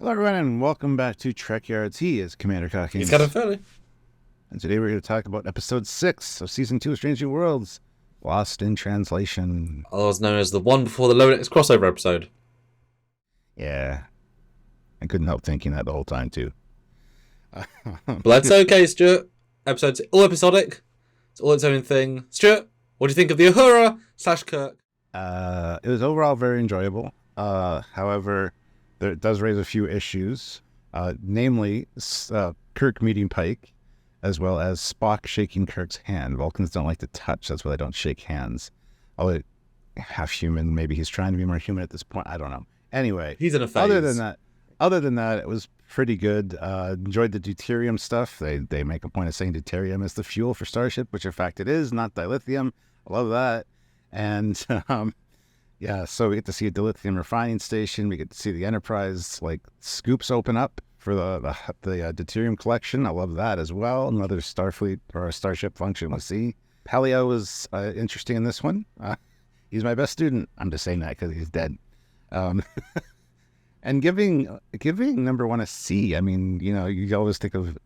Hello, everyone, and welcome back to Trekyards. He is Commander Cockings. He's kind of Foley. And today we're going to talk about episode 6 of season 2 of Strange New Worlds, Lost in Translation. Otherwise known as the one before the Low Decks crossover episode. Yeah. I couldn't help thinking that the whole time, too. But that's okay, Stuart. Episode's all episodic. It's all its own thing. Stuart, what do you think of the Uhura/Kirk? It was overall very enjoyable. However, it does raise a few issues, namely Kirk meeting Pike, as well as Spock shaking Kirk's hand. Vulcans don't like to touch, that's why they don't shake hands. Although half human, maybe he's trying to be more human at this point. I don't know. Anyway, he's in a phase. Other than that, it was pretty good. Enjoyed the deuterium stuff. They make a point of saying deuterium is the fuel for Starship, which in fact it is, not dilithium. I love that. And yeah, so we get to see a dilithium refining station. We get to see the Enterprise scoops open up for the deuterium collection. I love that as well. Another Starfleet or a Starship function we'll see. Paleo was interesting in this one. He's my best student. I'm just saying that because he's dead. And giving number one a C. I mean, you always think of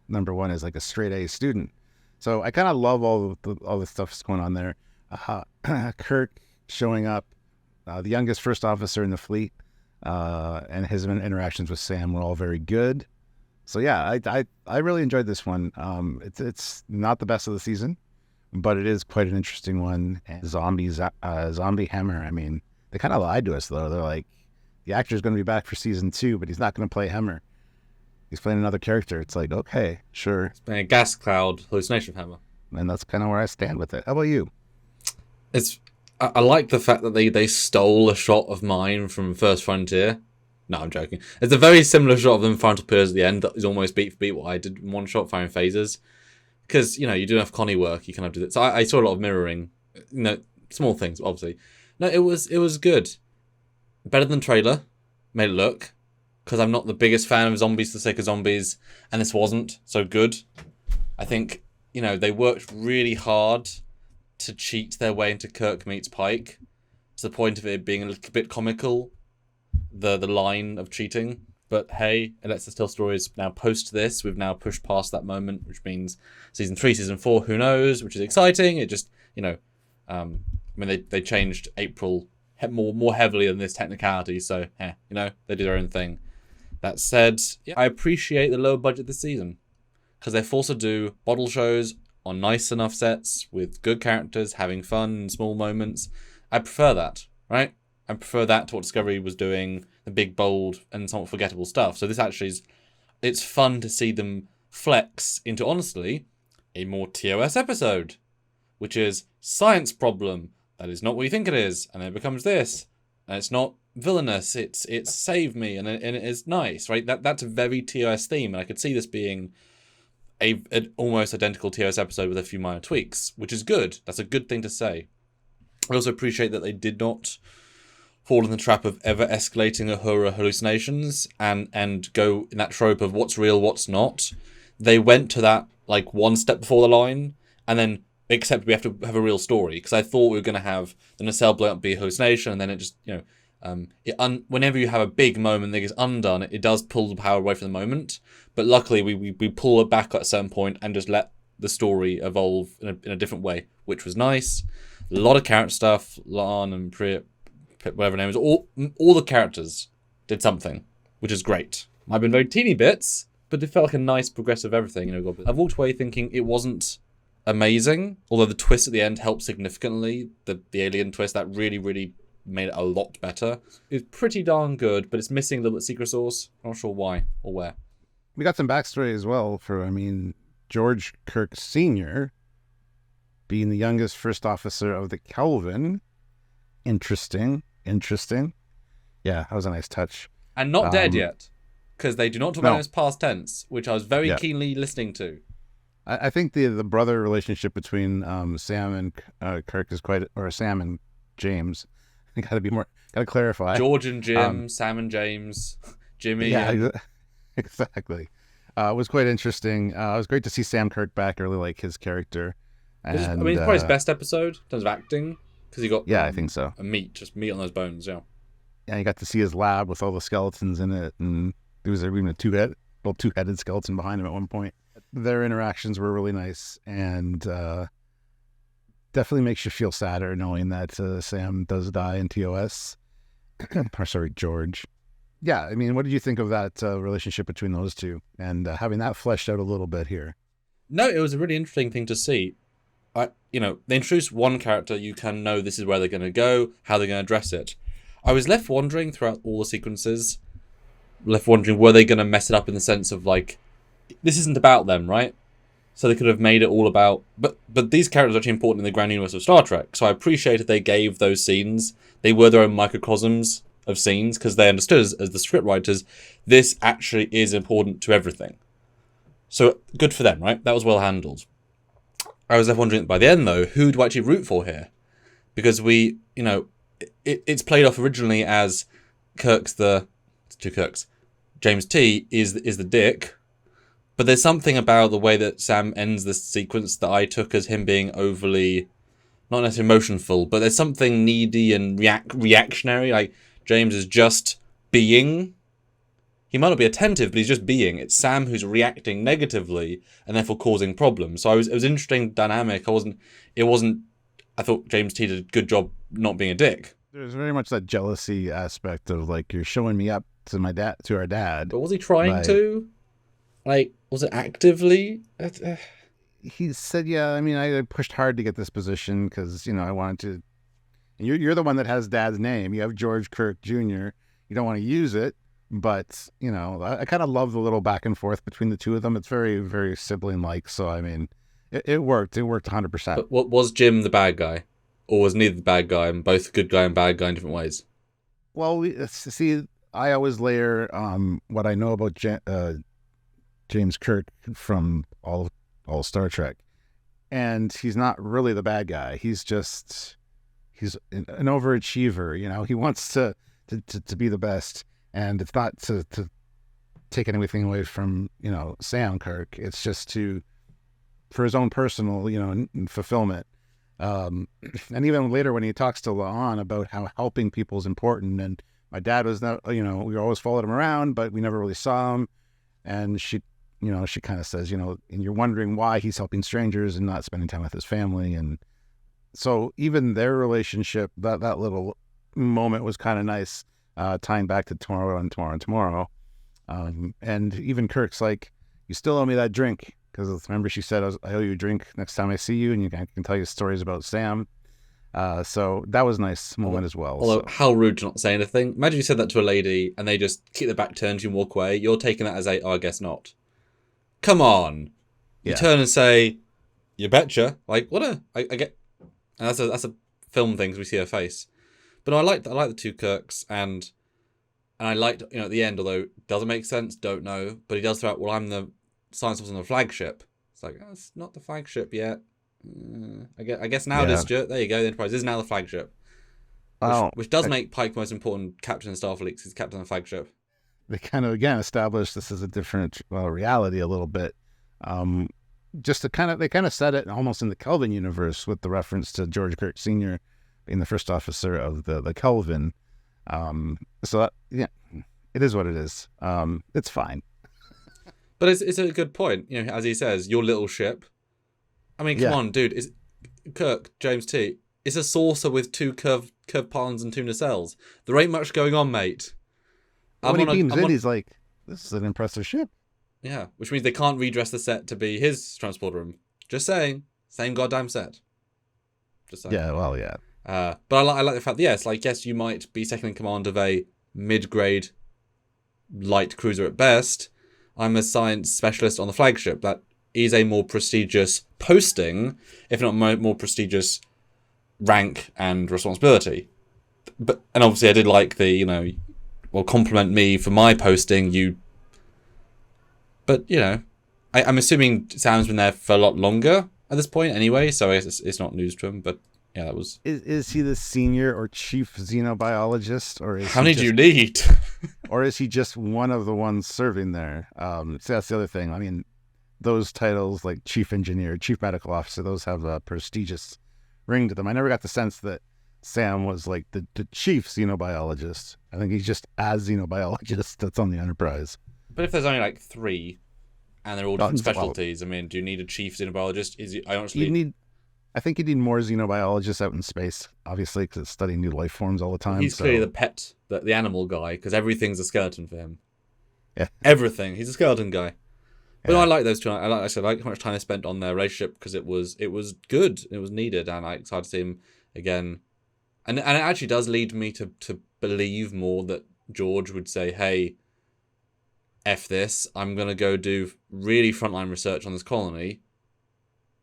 number one as like a straight A student. So I kind of love all the stuff that's going on there. Kirk showing up, the youngest first officer in the fleet, and his interactions with Sam were all very good. So yeah, I really enjoyed this one. It's not the best of the season, but it is quite an interesting one. And zombie Hammer. I mean, they kind of lied to us though. They're like, the actor's going to be back for season 2, but he's not going to play Hammer. He's playing another character. It's like, okay, sure. He's playing a gas cloud hallucination of Hammer. And that's kind of where I stand with it. How about you? I like the fact that they stole a shot of mine from First Frontier. No, I'm joking. It's a very similar shot of them Frontal Piers at the end that is almost beat for beat what I did in one shot, firing phasers. Because, you do enough Connie work, you kind of do that. So I saw a lot of mirroring. Small things, obviously. No, it was good. Better than trailer, made it look. Because I'm not the biggest fan of zombies for the sake of zombies, and this wasn't so good. I think, they worked really hard to cheat their way into Kirk meets Pike, to the point of it being a little bit comical, the line of cheating. But hey, it lets us tell stories now post this. We've now pushed past that moment, which means season 3, season 4, who knows, which is exciting. It just, they changed April more heavily than this technicality, so they do their own thing. That said, I appreciate the low budget this season because they forced to do bottle shows on nice enough sets with good characters having fun in small moments. I prefer that, right? I prefer that to what Discovery was doing, the big, bold, and somewhat forgettable stuff. So this actually it's fun to see them flex into, honestly, a more TOS episode, which is science problem. That is not what you think it is, and then it becomes this, and it's not villainous. It's save me, and it is nice, right? That's a very TOS theme, and I could see this being an almost identical TOS episode with a few minor tweaks, which is good. That's a good thing to say. I also appreciate that they did not fall in the trap of ever escalating Uhura hallucinations and go in that trope of what's real, what's not. They went to that one step before the line, and then except we have to have a real story, because I thought we were going to have the nacelle blow up be a hallucination, and then it just, whenever you have a big moment that gets undone, it does pull the power away from the moment. But luckily, we pull it back at a certain point and just let the story evolve in a different way, which was nice. A lot of character stuff, Lan and Priya, whatever her name is, all the characters did something, which is great. I've been very teeny bits, but it felt like a nice progressive everything. I've walked away thinking it wasn't amazing, although the twist at the end helped significantly. The alien twist, that really, really made it a lot better. It's pretty darn good, but it's missing a little bit of secret sauce. I'm not sure why or where. We got some backstory as well for, George Kirk Sr. being the youngest first officer of the Kelvin. Interesting. Yeah, that was a nice touch. And not dead yet, because they do not talk about it as past tense, which I was very keenly listening to. I think the brother relationship between Sam and Kirk is Sam and James. Got to clarify. George and Jim, Sam and James, Jimmy. Yeah, exactly. It was quite interesting. It was great to see Sam Kirk back. I really like his character. And, it's probably his best episode in terms of acting, because he got I think so. Just meat on those bones. Yeah. you got to see his lab with all the skeletons in it, and there was even a two-headed skeleton behind him at one point. Their interactions were really nice, and definitely makes you feel sadder knowing that Sam does die in TOS. Or sorry, George. Yeah, I mean, what did you think of that relationship between those two, and having that fleshed out a little bit here? No, it was a really interesting thing to see. They introduced one character, you can know this is where they're going to go, how they're going to address it. I was left wondering throughout all the sequences, were they going to mess it up in the sense of, like, this isn't about them, right? So they could have made it all about... But these characters are actually important in the grand universe of Star Trek, so I appreciated they gave those scenes. They were their own microcosms of scenes, because they understood, as the scriptwriters, this actually is important to everything. So, good for them, right? That was well handled. I was left wondering, by the end, though, who do I actually root for here? Because it's played off originally as James T is the dick, but there's something about the way that Sam ends this sequence that I took as him being overly, not necessarily emotionful, but there's something needy and reactionary. Like, James is just being. He might not be attentive, but he's just being. It's Sam who's reacting negatively and therefore causing problems. So it was an interesting dynamic. I thought James T did a good job not being a dick. There's very much that jealousy aspect of, like, you're showing me up to our dad. But was he trying to? Like, was it actively? He said, yeah, I mean, I pushed hard to get this position because, I wanted to. You're the one that has dad's name. You have George Kirk Jr. You don't want to use it. But, I kind of love the little back and forth between the two of them. It's very, very sibling-like. So, I mean, it worked. It worked 100%. But what was Jim the bad guy? Or was neither the bad guy and both good guy and bad guy in different ways? Well, see, I always layer what I know about James Kirk from all Star Trek. And he's not really the bad guy. He's an overachiever. He wants to be the best. And it's not to take anything away from, Sam Kirk. It's just for his own personal, fulfillment. And even later when he talks to La'an about how helping people is important. And my dad was not, we always followed him around, but we never really saw him. And she kind of says, and you're wondering why he's helping strangers and not spending time with his family. And so even their relationship, that little moment was kind of nice. Tying back to tomorrow. And even Kirk's like, you still owe me that drink. Because remember she said, I owe you a drink next time I see you, and I can tell you stories about Sam. So that was a nice moment as well. Although, how rude to not say anything. Imagine you said that to a lady, and they just keep their back turned to you and walk away. You're taking that as I guess not. Come on. You turn and say, you betcha. Like, I get... And that's a film thing, because we see her face. But no, I like the two Kirks, and I liked, at the end, although it doesn't make sense, don't know, but he does throw out, well, I'm the science officer on the flagship. It's like, it's not the flagship yet. I guess now it is, Stuart. There you go, the Enterprise is now the flagship. Which does make Pike the most important captain in Starfleet, because he's captain of the flagship. They kind of, again, established this as a different reality a little bit. They kind of said it almost in the Kelvin universe with the reference to George Kirk Sr., being the first officer of the Kelvin. So it is what it is. It's fine. But it's a good point. As he says, your little ship. I mean, come on, dude. It's Kirk, James T. It's a saucer with two curved pylons and two nacelles. There ain't much going on, mate. When he beams in, he's like, this is an impressive ship. Yeah, which means they can't redress the set to be his transporter room. Just saying. Same goddamn set. Just saying. Yeah, well, yeah. But I like the fact that, yes, you might be second in command of a mid-grade light cruiser at best. I'm a science specialist on the flagship. That is a more prestigious posting, if not more prestigious rank and responsibility. And obviously I did like the, compliment me for my posting, But, I'm assuming Sam's been there for a lot longer at this point anyway, so I guess it's not news to him, but... Yeah, that was... Is he the senior or chief xenobiologist, or is how many do you need? Or is he just one of the ones serving there? So that's the other thing. I mean, those titles like chief engineer, chief medical officer, those have a prestigious ring to them. I never got the sense that Sam was like the chief xenobiologist. I think he's just as xenobiologist that's on the Enterprise. But if there's only like 3 and they're all different Well, specialties, I mean, do you need a chief xenobiologist? I think you need more xenobiologists out in space, obviously, because it's studying new life forms all the time. He's clearly the pet, the animal guy, because everything's a skeleton for him. Yeah. Everything. He's a skeleton guy. But Yeah. I like those two. I like how much time they spent on their relationship because it was good. It was needed, and I'm excited to see him again. And it actually does lead me to believe more that George would say, "Hey, F this. I'm gonna go do really frontline research on this colony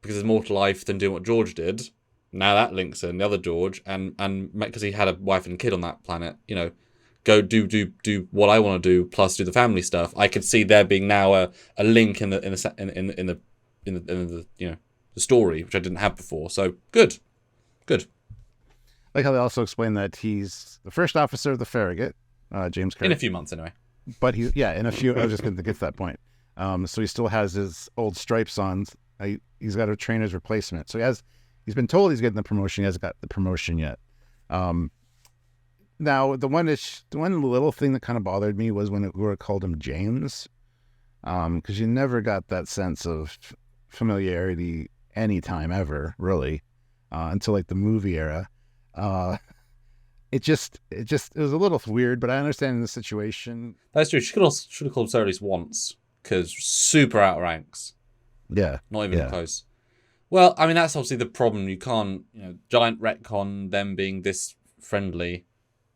because there's more to life than doing what George did." Now that links in the other George, and because he had a wife and kid on that planet, go do what I want to do plus do the family stuff. I could see there being now a link in the the story, which I didn't have before. So good. Like how they also explain that he's the first officer of the Farragut, James Kirk. In a few months, anyway. But in a few. I was just going to get to that point. So he still has his old stripes on. He's got to train his replacement. So he's been told he's getting the promotion. He hasn't got the promotion yet. Now the one little thing that kind of bothered me was when Uhura called him James, because you never got that sense of familiarity anytime ever, really, until like the movie era. It was a little weird, but I understand in the situation. That's true. Should have called him at least once because super outranks. Yeah, Not even close. Well, I mean, that's obviously the problem. You can't, giant retcon them being this friendly.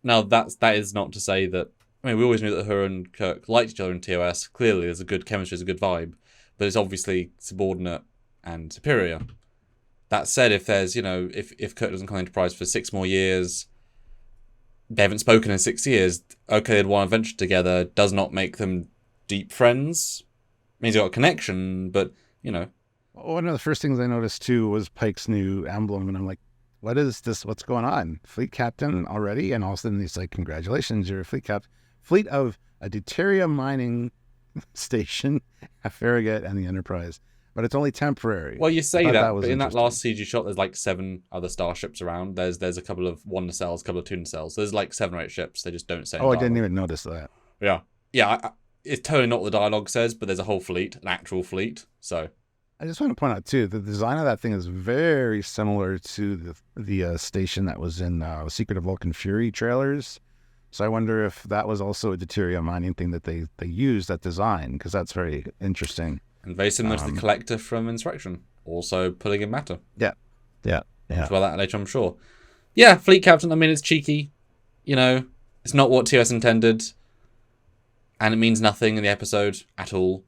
Now, that is not to say that... I mean, we always knew that her and Kirk liked each other in TOS. Clearly, there's a good chemistry, there's a good vibe. But it's obviously subordinate and superior. That said, if there's, if Kirk doesn't come into Enterprise for 6 more years, they haven't spoken in 6 years, okay, they'd want to venture together, does not make them deep friends. Means you got a connection, but, One of the first things I noticed, too, was Pike's new emblem, and I'm like, what is this? What's going on? Fleet captain already? And all of a sudden he's like, congratulations, you're a fleet captain. Fleet of a deuterium mining station, a Farragut, and the Enterprise. But it's only temporary. Well, you say that, but in that last CG shot, there's like 7 other starships around. There's a couple of 1 nacelles, a couple of 2 nacelles. There's like 7 or 8 ships. They just don't say. Oh, I didn't even notice that. Yeah. It's totally not what the dialogue says, but there's a whole fleet, an actual fleet. So I just want to point out too, the design of that thing is very similar to the station that was in Secret of Vulcan Fury trailers. So I wonder if that was also a deuterium mining thing that they used that design, because that's very interesting. And very similar to the Collector from Insurrection, also pulling in matter. Yeah. Talk about that later, I'm sure. Yeah, fleet captain. I mean, it's cheeky. It's not what TOS intended, and it means nothing in the episode at all.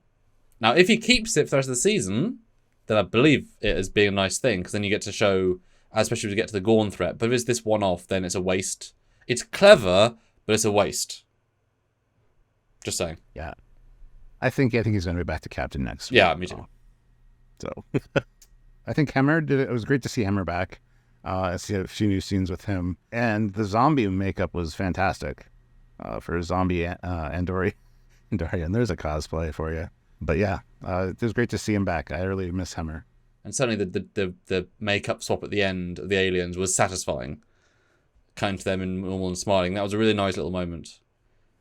Now, if he keeps it for the rest of the season, then I believe it as being a nice thing, because then you get to show, especially if you get to the Gorn threat. But if it's this one-off, then it's a waste. It's clever, but it's a waste. Just saying. Yeah. I think he's going to be back to captain next week. Yeah, me too. So, I think Hemmer did it. It was great to see Hemmer back. I see a few new scenes with him. And the zombie makeup was fantastic for zombie Andorian. There's a cosplay for you. But yeah, it was great to see him back. I really miss Hemmer. And certainly the makeup swap at the end of the aliens was satisfying. Kind to them and normal and smiling. That was a really nice little moment.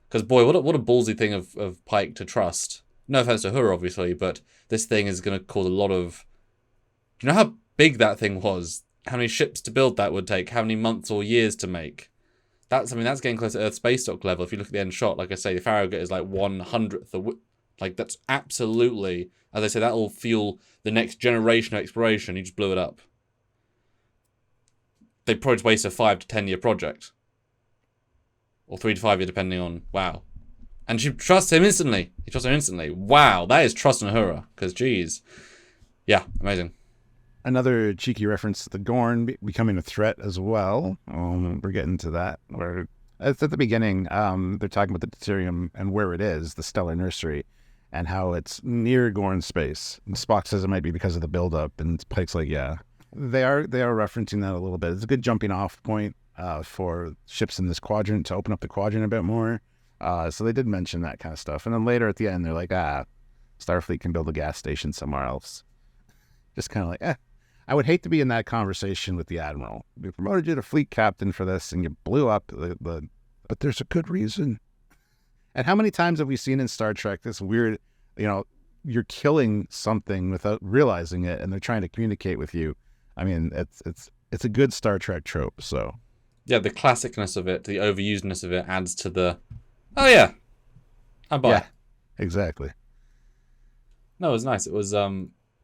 Because boy, what a ballsy thing of Pike to trust. No offense to her, obviously, but this thing is going to cause a lot of... Do you know how big that thing was? How many ships to build that would take? How many months or years to make? That's getting close to Earth space dock level. If you look at the end shot, like I say, the Farragut is like 1/100th of... Like, that's absolutely... As I say, that will fuel the next generation of exploration. You just blew it up. They probably just waste a 5 to 10 year project. Or 3 to 5 year, depending on... Wow. And she trusts him instantly. He trusts her instantly. Wow, that is trust in Uhura. Because, geez. Yeah, amazing. Another cheeky reference to the Gorn becoming a threat as well. We're getting to that. It's at the beginning. They're talking about the deuterium and where it is, the stellar nursery, and how it's near Gorn space. And Spock says it might be because of the buildup, and Pike's like, yeah. They are referencing that a little bit. It's a good jumping off point for ships in this quadrant to open up the quadrant a bit more. So they did mention that kind of stuff. And then later at the end, they're like, Starfleet can build a gas station somewhere else. Just kind of like, I would hate to be in that conversation with the admiral. We promoted you to fleet captain for this, and you blew up but there's a good reason. And how many times have we seen in Star Trek this weird, you're killing something without realizing it, and they're trying to communicate with you. I mean, it's a good Star Trek trope. So yeah, the classicness of it, the overusedness of it, adds to the oh yeah, I buy. Yeah, exactly. No, it was nice. It was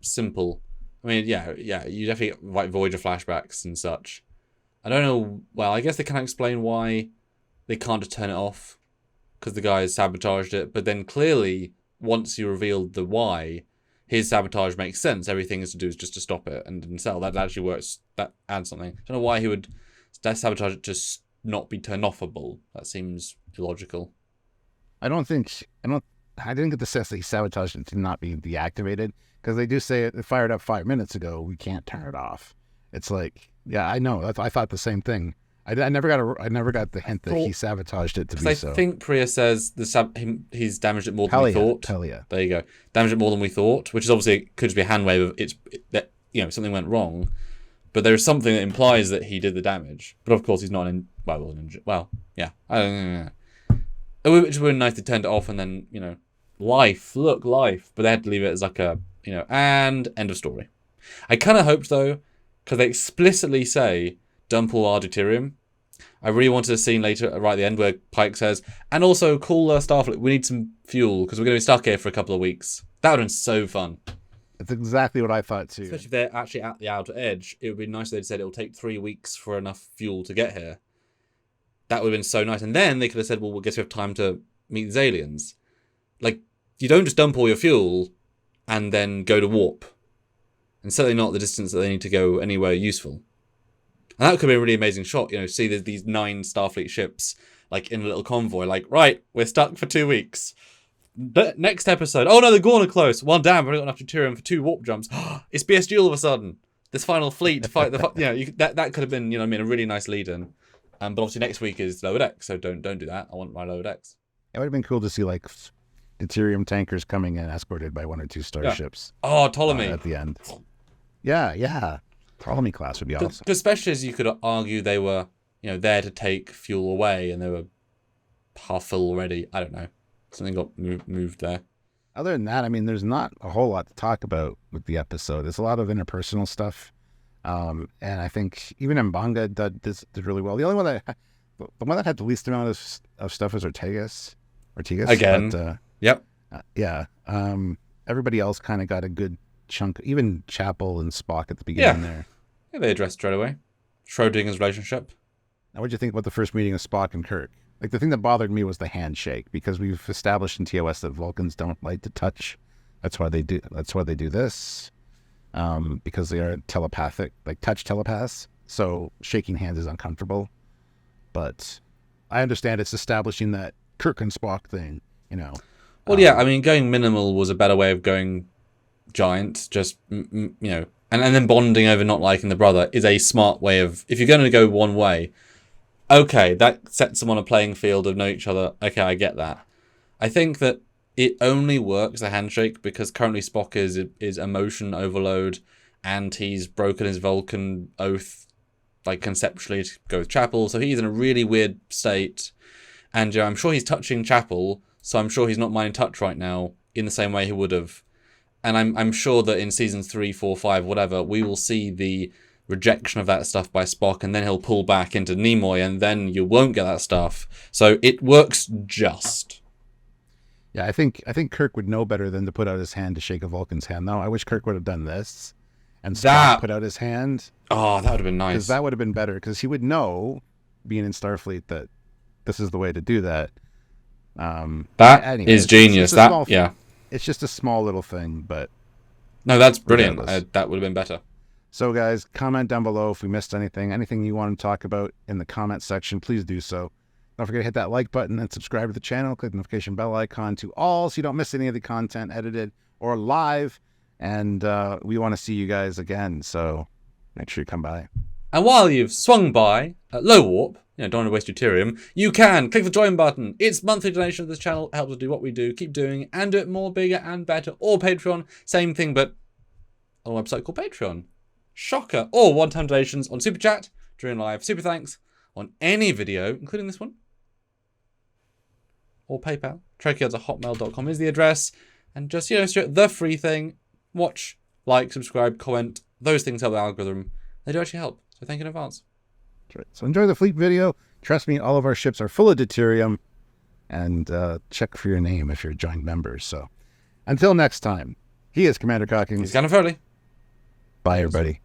simple. I mean, yeah, you definitely get like Voyager flashbacks and such. I don't know. Well, I guess they can't explain why they can't just turn it off because the guys sabotaged it. But then clearly, once you revealed the why, his sabotage makes sense. Everything is to do is just to stop it and sell. That actually works. That adds something. I don't know why he would sabotage it to not be turn offable. That seems illogical. I didn't get the sense that he sabotaged it to not be deactivated, because they do say it fired up 5 minutes ago. We can't turn it off. It's like, yeah, I know. I thought the same thing. I never got the hint that he sabotaged it to be so. I think Priya says he's damaged it more than we thought. Pelia. There you go. Damaged it more than we thought, which is obviously could just be a hand wave of that something went wrong, but there is something that implies that he did the damage. But of course, he's not in. Well, he wasn't injured. Well, yeah. I don't know. It would have been nice to turn it off and then life. But they had to leave it as like a and end of story. I kind of hoped though, because they explicitly say dump all our deuterium. I really wanted a scene later, right at the end, where Pike says, and also call Starfleet, we need some fuel, because we're going to be stuck here for a couple of weeks. That would have been so fun. That's exactly what I thought too. Especially if they're actually at the outer edge. It would be nice if they'd said it'll take 3 weeks for enough fuel to get here. That would have been so nice. And then they could have said, well, I guess we have time to meet these aliens. Like, you don't just dump all your fuel and then go to warp. And certainly not the distance that they need to go anywhere useful. And that could be a really amazing shot, see these 9 Starfleet ships, like, in a little convoy, like, right, we're stuck for 2 weeks. Next episode, oh no, the Gorn are close. Well, damn, we've only got enough deuterium for 2 warp jumps. It's BSG all of a sudden. This final fleet to fight that could have been, a really nice lead-in. But obviously next week is Lower Decks, so don't do that. I want my Lower Decks. It would have been cool to see, like, deuterium tankers coming in escorted by 1 or 2 starships. Yeah. Oh, Ptolemy. At the end. Yeah. Ptolemy class would be awesome. Especially as you could argue they were, there to take fuel away and they were half full already. I don't know. Something got moved there. Other than that, I mean, there's not a whole lot to talk about with the episode. There's a lot of interpersonal stuff. And I think even Mbanga did really well. The only one that had the least amount of stuff was Ortegas. Again. But, yep. Yeah. Everybody else kind of got a good chunk. Even Chapel and Spock at the beginning there. Yeah, they addressed straight away. Schrodinger's relationship. Now, what did you think about the first meeting of Spock and Kirk? Like, the thing that bothered me was the handshake, because we've established in TOS that Vulcans don't like to touch. That's why they do this. Because they are telepathic, like touch telepaths. So shaking hands is uncomfortable. But I understand it's establishing that Kirk and Spock thing, Well, yeah, I mean, going minimal was a better way of going giant. Just, and then bonding over not liking the brother is a smart way of, if you're going to go one way, okay, that sets them on a playing field of know each other. Okay, I get that. I think that it only works, a handshake, because currently Spock is emotion overload, and he's broken his Vulcan oath, like conceptually, to go with Chapel. So he's in a really weird state, and I'm sure he's touching Chapel, so I'm sure he's not minding touch right now in the same way he would have. And I'm sure that in seasons 3, 4, 5, whatever, we will see the rejection of that stuff by Spock, and then he'll pull back into Nimoy, and then you won't get that stuff. So it works just. Yeah, I think Kirk would know better than to put out his hand to shake a Vulcan's hand, though. I wish Kirk would have done this and Spock put out his hand. Oh, that would have been nice. Because that would have been better, because he would know, being in Starfleet, that this is the way to do that. That is genius. It's just a small little thing, but... No, that's brilliant. That would have been better. So, guys, comment down below if we missed anything you want to talk about in the comment section. Please do so. Don't forget to hit that like button and subscribe to the channel. Click the notification bell icon to all so you don't miss any of the content edited or live. And we want to see you guys again, so make sure you come by. And while you've swung by at low warp, don't want to waste deuterium, you can click the join button. It's monthly donation to this channel. It helps us do what we do, keep doing, and do it more, bigger, and better. Or Patreon, same thing, but on a website called Patreon. shocker, or one-time donations on Super Chat during live Super Thanks on any video, including this one, or PayPal. Trekyards@hotmail.com is the address. And just, the free thing. Watch, like, subscribe, comment. Those things help the algorithm. They do actually help. So thank you in advance. That's right. So enjoy the fleet video. Trust me, all of our ships are full of deuterium. And check for your name if you're joint members. So until next time, he is Commander Cockings. He's Captain Foley. Bye, everybody.